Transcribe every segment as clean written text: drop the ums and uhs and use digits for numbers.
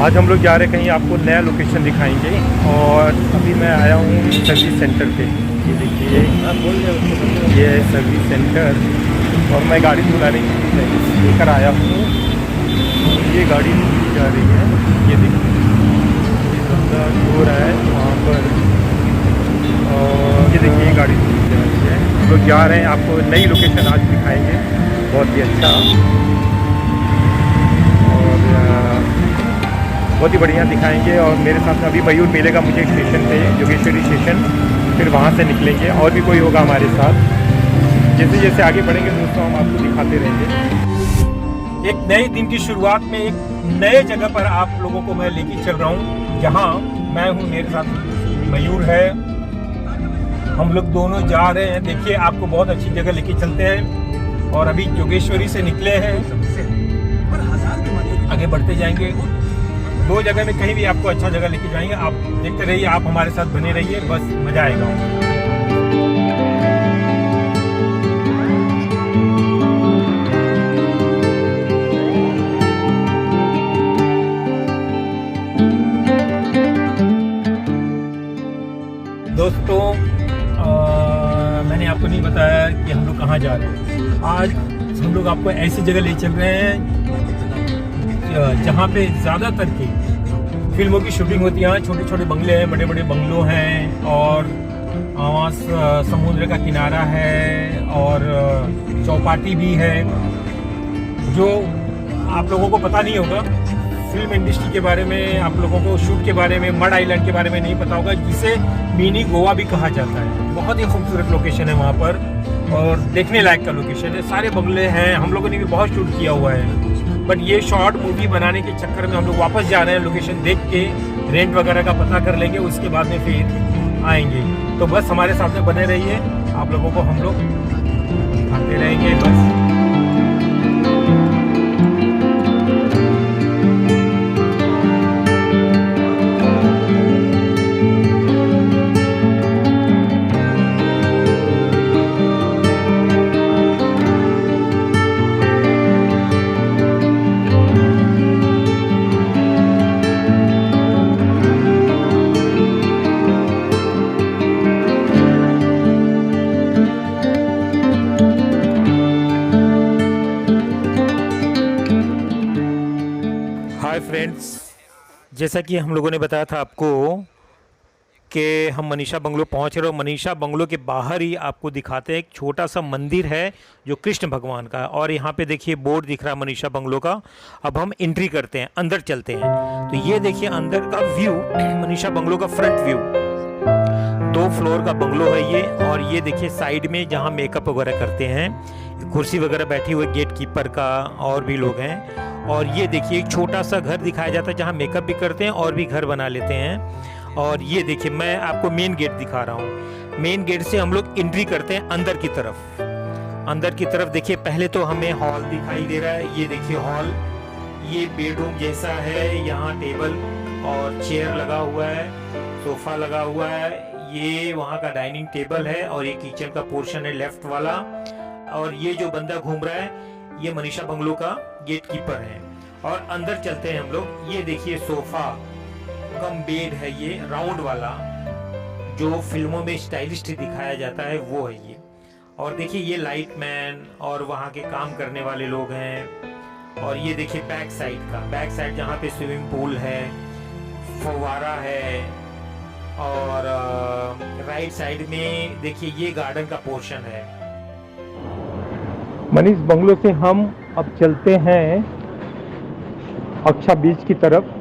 आज हम लोग जा रहे हैं कहीं, आपको नया लोकेशन दिखाएंगे। और अभी मैं आया हूँ सर्विस सेंटर पे। ये देखिए, ये है सर्विस सेंटर और मैं गाड़ी धुलाने लेकर आया हूँ। ये गाड़ी जा रही है, ये देखिए, ये बंदा धो रहा है वहाँ पर। और ये देखिए, ये गाड़ी जा रही है। हम लोग जा रहे हैं, आपको नई लोकेशन आज दिखाएंगे, बहुत ही अच्छा बहुत ही बढ़िया दिखाएंगे। और मेरे साथ अभी मयूर मिलेगा मुझे स्टेशन पे, जोगेश्वरी स्टेशन, फिर वहाँ से निकलेंगे। और भी कोई होगा हमारे साथ। जैसे जैसे आगे बढ़ेंगे दोस्तों, हम आपको दिखाते रहेंगे। एक नए दिन की शुरुआत में एक नए जगह पर आप लोगों को मैं लेके चल रहा हूँ, जहाँ मैं हूँ, मेरे साथ मयूर है। हम लोग दोनों जा रहे हैं। देखिए, आपको बहुत अच्छी जगह लेके चलते हैं। और अभी जोगेश्वरी से निकले हैं, आगे बढ़ते जाएंगे। दो जगह में कहीं भी आपको अच्छा जगह लेके जाएंगे। आप देखते रहिए, आप हमारे साथ बने रहिए, बस मजा आएगा। दोस्तों, मैंने आपको नहीं बताया कि हम लोग कहाँ जा रहे हैं। आज हम लोग आपको ऐसी जगह ले चल रहे हैं जहाँ पे ज़्यादातर की फिल्मों की शूटिंग होती है। छोटे छोटे बंगले हैं, बड़े बड़े बंगलों हैं, और वहाँ समुद्र का किनारा है और चौपाटी भी है। जो आप लोगों को पता नहीं होगा, फिल्म इंडस्ट्री के बारे में, आप लोगों को शूट के बारे में, मड आइलैंड के बारे में नहीं पता होगा, जिसे मिनी गोवा भी कहा जाता है। बहुत ही खूबसूरत लोकेशन है वहाँ पर, और देखने लायक का लोकेशन है। सारे बंगले हैं, हम लोगों ने भी बहुत शूट किया हुआ है। बट ये शॉर्ट मूवी बनाने के चक्कर में हम लोग वापस जा रहे हैं। लोकेशन देख के रेंट वगैरह का पता कर लेंगे, उसके बाद में फिर आएंगे। तो बस हमारे साथ में बने रहिए, आप लोगों को हम लोग दिखाते रहेंगे बस। हाय फ्रेंड्स, जैसा कि हम लोगों ने बताया था आपको कि हम मनीषा बंगलो पहुंच रहे हो। मनीषा बंगलो के बाहर ही आपको दिखाते हैं एक छोटा सा मंदिर है जो कृष्ण भगवान का है। और यहाँ पे देखिए बोर्ड दिख रहा है मनीषा बंगलो का। अब हम एंट्री करते हैं, अंदर चलते हैं। तो ये देखिए अंदर का व्यू, मनीषा बंगलो का फ्रंट व्यू। 2 फ्लोर का बंगलो है ये। और ये देखिए साइड में जहाँ मेकअप वगैरह करते हैं, कुर्सी वगैरह बैठी हुई गेट कीपर का, और भी लोग हैं। और ये देखिए एक छोटा सा घर दिखाया जाता है जहाँ मेकअप भी करते हैं और भी घर बना लेते हैं। और ये देखिए मैं आपको मेन गेट दिखा रहा हूँ। मेन गेट से हम लोग एंट्री करते हैं अंदर की तरफ। अंदर की तरफ देखिए, पहले तो हमें हॉल दिखाई दे रहा है। ये देखिए हॉल, ये बेडरूम जैसा है। यहाँ टेबल और चेयर लगा हुआ है, सोफा लगा हुआ है। ये वहाँ का डाइनिंग टेबल है, और ये किचन का पोर्शन है लेफ्ट वाला। और ये जो बंदा घूम रहा है, ये मनीषा बंगलो का गेट कीपर है। और अंदर चलते हैं हम लोग। ये देखिए सोफा कम बेड है, ये राउंड वाला, जो फिल्मों में स्टाइलिश दिखाया जाता है वो है ये। और देखिए ये लाइट मैन और वहाँ के काम करने वाले लोग हैं। और ये देखिए बैक साइड जहाँ पे स्विमिंग पूल है, फव्वारा है। और राइट साइड में देखिए ये गार्डन का पोर्शन है। मनीष बंगलो से हम अब चलते हैं अक्षा बीच की तरफ।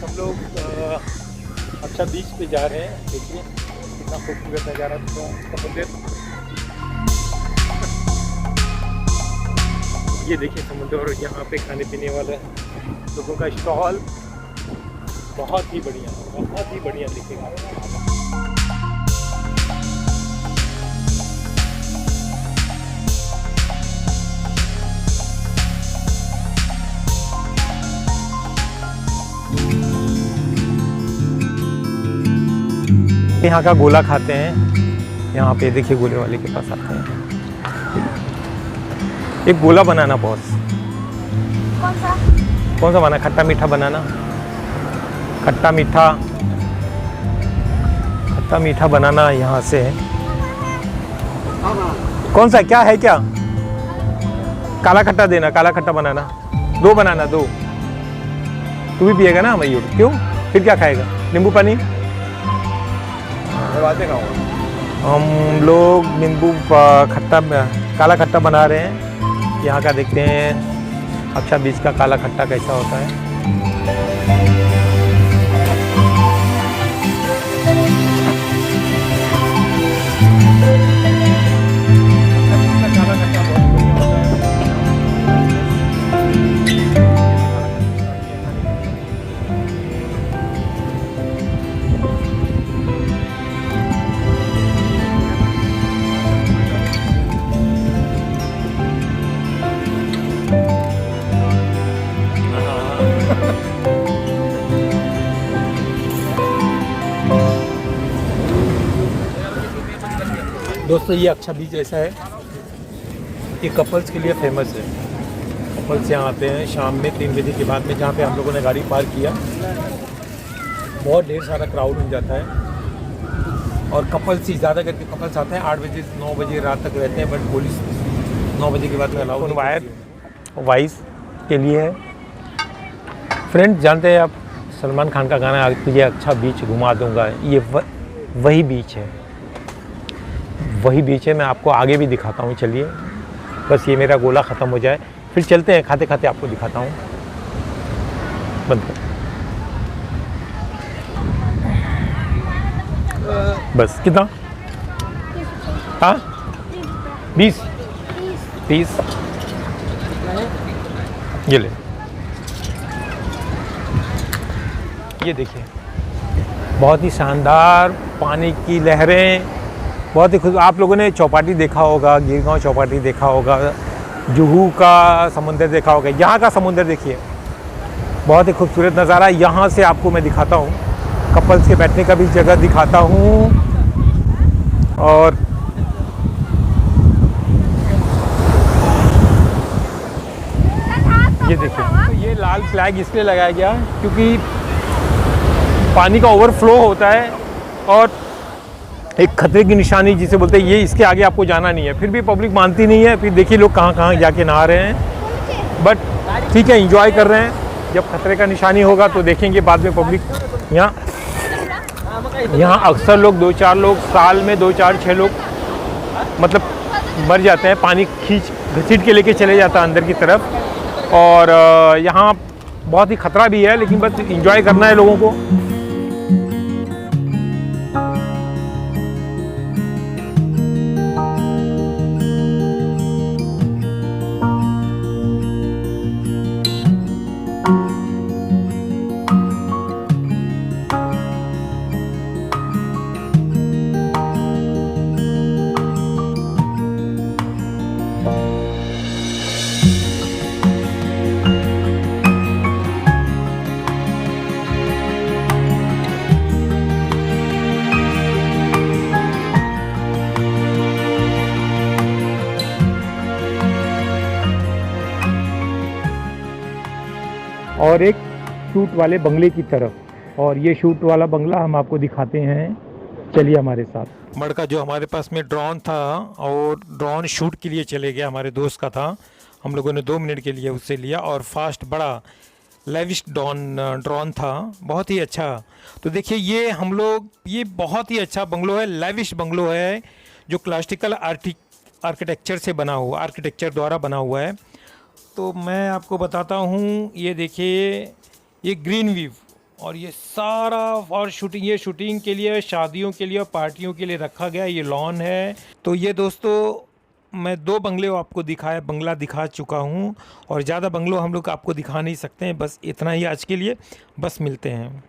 हम लोग अक्षा बीच पे जा रहे हैं। देखिए कितना खूबसूरत नज़ारा समुद्र। ये देखिए समुद्र, और यहाँ पे खाने पीने वाला लोगों का स्टॉल बहुत ही बढ़िया दिखेगा। यहाँ का गोला खाते हैं। यहाँ पे देखिए गोले वाले के पास आते हैं। एक गोला बनाना बॉस। कौन सा बनाना? खट्टा मीठा बनाना। खट्टा मीठा बनाना यहाँ से। कौन सा क्या है क्या? काला खट्टा देना, काला खट्टा बनाना। 2 बनाना, 2। तू भी पिएगा ना मयूर? क्यों? फिर क्या खाएगा? नींबू पानी? हम लोग नींबू खट्टा, काला खट्टा बना रहे हैं। यहाँ का देखते हैं अच्छा बीज का काला खट्टा कैसा होता है। दोस्तों ये अच्छा बीच ऐसा है, ये कपल्स के लिए फेमस है। कपल्स यहाँ आते हैं शाम में 3 बजे के बाद में, जहाँ पे हम लोगों ने गाड़ी पार्क किया, बहुत ढेर सारा क्राउड हो जाता है। और कपल्स ही ज़्यादा करके कपल्स आते हैं, 8 बजे 9 बजे रात तक रहते हैं, बट पुलिस 9 बजे के बाद में अलाउ वायर वाइस के लिए है। फ्रेंड जानते हैं आप सलमान खान का गाना तुझे अच्छा बीच घुमा दूंगा, ये वही बीच है, वही बीच है। मैं आपको आगे भी दिखाता हूँ, चलिए बस ये मेरा गोला ख़त्म हो जाए फिर चलते हैं, खाते खाते आपको दिखाता हूँ। बंद कर बस। कितना? हाँ 20 ये ले। ये देखिए बहुत ही शानदार पानी की लहरें, बहुत ही खुश। आप लोगों ने चौपाटी देखा होगा, गिरगांव चौपाटी देखा होगा, जुहू का समुंदर देखा होगा। यहाँ का समुंदर देखिए, बहुत ही खूबसूरत नज़ारा। यहाँ से आपको मैं दिखाता हूँ, कपल्स के बैठने का भी जगह दिखाता हूँ। और ये देखिए, तो ये लाल फ्लैग इसलिए लगाया गया क्योंकि पानी का ओवरफ्लो होता है और एक खतरे की निशानी जिसे बोलते हैं, ये इसके आगे आपको जाना नहीं है। फिर भी पब्लिक मानती नहीं है, फिर देखिए लोग कहाँ कहाँ जाके नहा रहे हैं। बट ठीक है, एंजॉय कर रहे हैं। जब खतरे का निशानी होगा तो देखेंगे बाद में पब्लिक। यहाँ अक्सर लोग 2-4 लोग साल में 2-4-6 लोग मतलब मर जाते हैं, पानी घसीट के लेके चले जाता है अंदर की तरफ। और यहाँ बहुत ही खतरा भी है, लेकिन बस एंजॉय करना है लोगों को। और एक शूट वाले बंगले की तरफ, और ये शूट वाला बंगला हम आपको दिखाते हैं, चलिए हमारे साथ। मड़का जो हमारे पास में ड्रोन था और ड्रोन शूट के लिए चले गया, हमारे दोस्त का था, हम लोगों ने 2 मिनट के लिए उससे लिया। और फास्ट बड़ा लेविश ड्रोन था, बहुत ही अच्छा। तो देखिए ये हम लोग, ये बहुत ही अच्छा बंगलो है, लेविश बंगलो है, जो क्लासिकल आर्किटेक्चर से बना हुआ, आर्किटेक्चर द्वारा बना हुआ है। तो मैं आपको बताता हूँ, ये देखिए ये ग्रीन व्यू, और ये सारा और शूटिंग, ये शूटिंग के लिए, शादियों के लिए और पार्टियों के लिए रखा गया, ये लॉन है। तो ये दोस्तों मैं 2 बंगले आपको बंगला दिखा चुका हूँ, और ज़्यादा बंगलों हम लोग आपको दिखा नहीं सकते हैं। बस इतना ही आज के लिए, बस मिलते हैं।